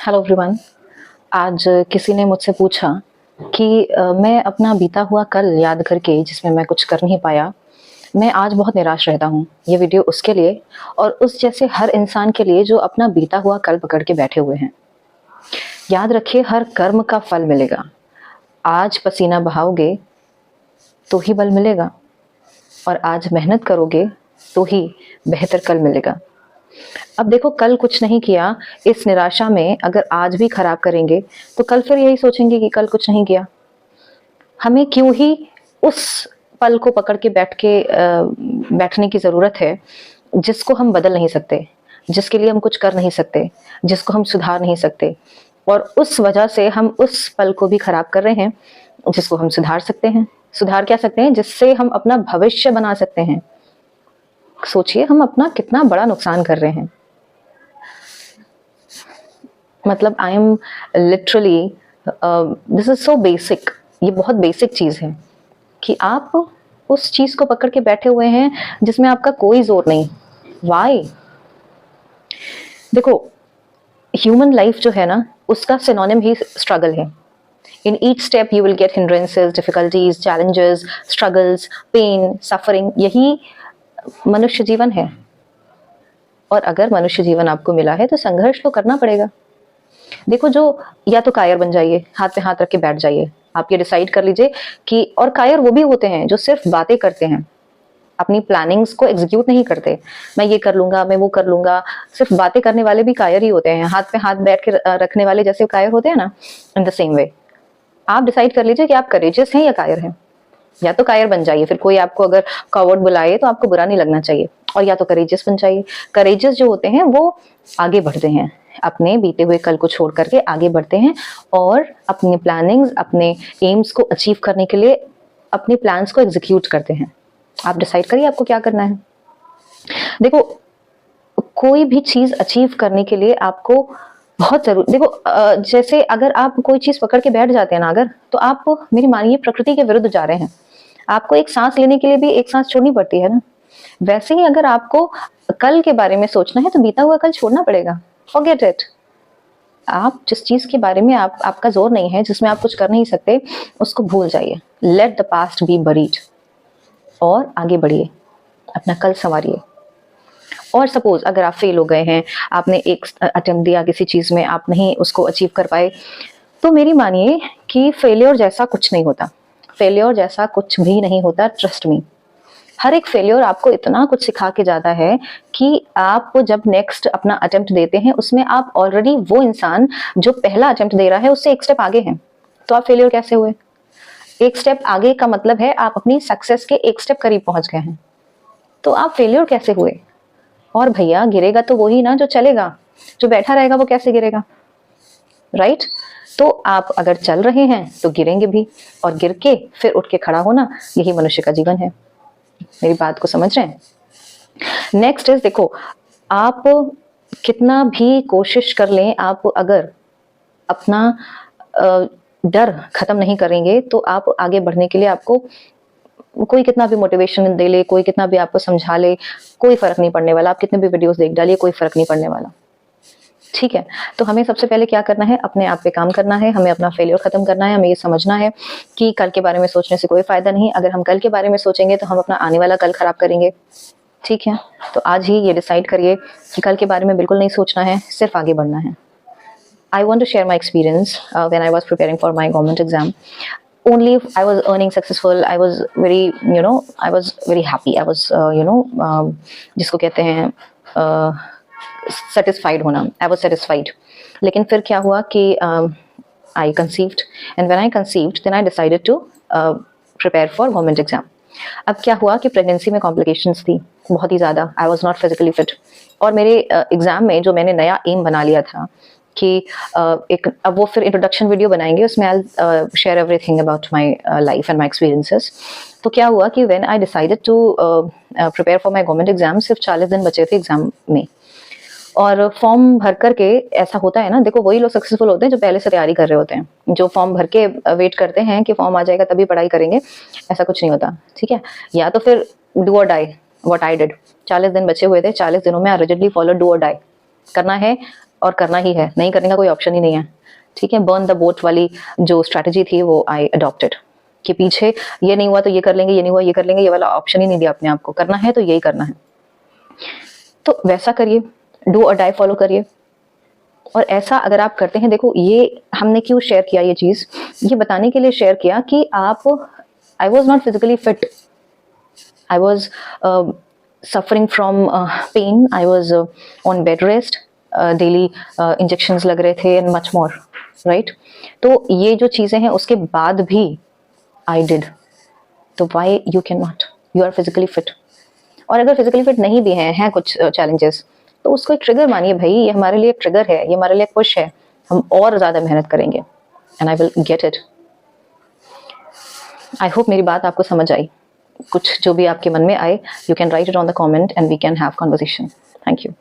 Hello everyone. आज किसी ने मुझसे पूछा कि मैं अपना बीता हुआ कल याद करके जिसमें मैं कुछ कर नहीं पाया, मैं आज बहुत निराश रहता हूँ। ये वीडियो उसके लिए और उस जैसे हर इंसान के लिए जो अपना बीता हुआ कल पकड़ के बैठे हुए हैं। याद रखिए, हर कर्म का फल मिलेगा। आज पसीना बहाओगे तो ही बल मिलेगा और आज मेहनत करोगे तो ही बेहतर कल मिलेगा। अब देखो, कल कुछ नहीं किया, इस निराशा में अगर आज भी खराब करेंगे तो कल फिर यही सोचेंगे कि कल कुछ नहीं किया। हमें क्यों ही उस पल को पकड़ के बैठने की जरूरत है जिसको हम बदल नहीं सकते, जिसके लिए हम कुछ कर नहीं सकते, जिसको हम सुधार नहीं सकते, और उस वजह से हम उस पल को भी खराब कर रहे हैं जिसको हम सुधार सकते हैं। सुधार क्या सकते हैं? जिससे हम अपना भविष्य बना सकते हैं। सोचिए, हम अपना कितना बड़ा नुकसान कर रहे हैं। मतलब I am literally, this is so basic, ये बहुत बेसिक चीज है कि आप उस चीज को पकड़ के बैठे हुए हैं जिसमें आपका कोई जोर नहीं। वाई? देखो, ह्यूमन लाइफ जो है ना, उसका सिनोनिम ही स्ट्रगल है। In each step you will get hindrances, difficulties, challenges, struggles, pain, suffering. यही मनुष्य जीवन है। और अगर मनुष्य जीवन आपको मिला है तो संघर्ष तो करना पड़ेगा। देखो, जो या तो कायर बन जाइए, हाथ पे हाथ रख के बैठ जाइए। आप ये डिसाइड कर लीजिए कि, और कायर वो भी होते हैं जो सिर्फ बातें करते हैं, अपनी प्लानिंग्स को एग्जीक्यूट नहीं करते। मैं ये कर लूंगा, मैं वो कर लूंगा। सिर्फ बातें करने वाले भी कायर ही होते हैं। हाथ पे हाथ बैठ के रखने वाले जैसे कायर होते हैं ना, इन द सेम वे आप डिसाइड कर लीजिए कि आप करेजियस हैं या कायर हैं। या तो कायर बन जाइए, फिर कोई आपको अगर कॉवर्ड बुलाए तो आपको बुरा नहीं लगना चाहिए, और या तो करेजियस बन जाइए। करेजियस जो होते हैं वो आगे बढ़ते हैं, अपने बीते हुए कल को छोड़ करके आगे बढ़ते हैं और अपने प्लानिंग्स, अपने एम्स को अचीव करने के लिए अपने प्लान्स को एग्जीक्यूट करते हैं। आप डिसाइड करिए आपको क्या करना है। देखो, कोई भी चीज अचीव करने के लिए आपको बहुत जरूर, देखो जैसे अगर आप कोई चीज पकड़ के बैठ जाते हैं ना, अगर तो आप, मेरी मानिए, प्रकृति के विरुद्ध जा रहे हैं। आपको एक सांस लेने के लिए भी एक सांस छोड़नी पड़ती है ना। वैसे ही अगर आपको कल के बारे में सोचना है तो बीता हुआ कल छोड़ना पड़ेगा। Forget it. आप जिस चीज के बारे में आपका जोर नहीं है, जिसमें आप कुछ कर नहीं सकते, उसको भूल जाइए। Let the past be buried और आगे बढ़िए, अपना कल संवारिए। और सपोज अगर आप फेल हो गए हैं, आपने एक अटेम्प्ट दिया किसी चीज में, आप नहीं उसको अचीव कर पाए, तो मेरी मानिए कि फेलियर जैसा कुछ नहीं होता। फेलियर जैसा कुछ भी नहीं होता, ट्रस्ट मी। हर एक फेलियर आपको इतना कुछ सिखा के जाता है कि आप जब नेक्स्ट अपना अटेम्प्ट देते हैं, उसमें आप ऑलरेडी वो इंसान जो पहला अटेम्प्ट दे रहा है उससे एक स्टेप आगे हैं। तो आप फेलियर कैसे हुए? एक स्टेप आगे का मतलब है आप अपनी सक्सेस के एक स्टेप करीब पहुंच गए हैं। तो आप फेलियर कैसे हुए? और भैया, गिरेगा तो वही ना जो चलेगा। जो बैठा रहेगा वो कैसे गिरेगा? राइट? तो आप अगर चल रहे हैं तो गिरेंगे भी, और गिर के फिर उठ के खड़ा होना, यही मनुष्य का जीवन है। मेरी बात को समझ रहे हैं? नेक्स्ट इज, देखो, आप कितना भी कोशिश कर लें, आप अगर अपना डर खत्म नहीं करेंगे तो आप आगे बढ़ने के लिए, आपको कोई कितना भी मोटिवेशन दे ले, कोई कितना भी आपको समझा ले, कोई फर्क नहीं पड़ने वाला। आप कितने भी वीडियोस देख डालिए, कोई फर्क नहीं पड़ने वाला। ठीक है? तो हमें सबसे पहले क्या करना है? अपने आप पे काम करना है। हमें अपना फेलियर खत्म करना है। हमें ये समझना है कि कल के बारे में सोचने से कोई फायदा नहीं। अगर हम कल के बारे में सोचेंगे तो हम अपना आने वाला कल खराब करेंगे। ठीक है? तो आज ही ये डिसाइड करिए कि कल के बारे में बिल्कुल नहीं सोचना है, सिर्फ आगे बढ़ना है। I want to share my experience when I was preparing for my government exam. Only if I was earning successful, I was very, I was very happy. I was, जिसको कहते हैं satisfied होना. I was satisfied. लेकिन फिर क्या हुआ कि I conceived, and when I conceived, then I decided to prepare for government exam. अब क्या हुआ कि प्रेगनेंसी में कॉम्प्लिकेशंस थी बहुत ही ज़्यादा। I was not physically fit. और मेरे एग्जाम में जो मैंने नया एम बना लिया था कि एक, अब वो फिर इंट्रोडक्शन वीडियो बनाएंगे, उसमें I share everything about my life and my experiences. तो क्या हुआ कि when I decided to prepare for my government exam, सिर्फ 40 दिन बचे थे एग्जाम में, और फॉर्म भर करके, ऐसा होता है ना, देखो, वही लोग सक्सेसफुल होते हैं जो पहले से तैयारी कर रहे होते हैं। जो फॉर्म भर के वेट करते हैं कि फॉर्म आ जाएगा तभी पढ़ाई करेंगे, ऐसा कुछ नहीं होता। ठीक है? या तो फिर डू और डाई, व्हाट आई डिड। 40 दिन बचे हुए थे, 40 दिनों में आई रिजिडली फॉलो डू और डाई। करना है, और करना ही है, नहीं करने का कोई ऑप्शन ही नहीं है, ठीक है। बर्न द बोट वाली जो स्ट्रैटेजी थी वो आई अडॉप्टेड, कि पीछे ये नहीं हुआ तो ये कर लेंगे, ये नहीं हुआ ये कर लेंगे, ये वाला ऑप्शन ही नहीं दिया अपने आप को, करना है तो यही करना है। तो वैसा करिए, डू और डाई फॉलो करिए। और ऐसा अगर आप करते हैं, देखो ये हमने क्यों शेयर किया ये चीज़, ये बताने के लिए शेयर किया कि आप, I was not physically fit, I was suffering from pain, I was on bed rest, daily injections लग रहे थे एंड मच मोर, राइट। तो ये जो चीज़ें हैं उसके बाद भी आई डिड, तो why you can not, you are physically fit. और अगर फिजिकली फिट नहीं भी हैं कुछ चैलेंजेस, तो उसको एक ट्रिगर मानिए भाई, ये हमारे लिए एक ट्रिगर है, ये हमारे लिए पुश है, हम और ज़्यादा मेहनत करेंगे and I will get it. I hope मेरी बात आपको समझ आई। कुछ जो भी आपके मन में आए, you can write it on the comment and we can have conversation. Thank you.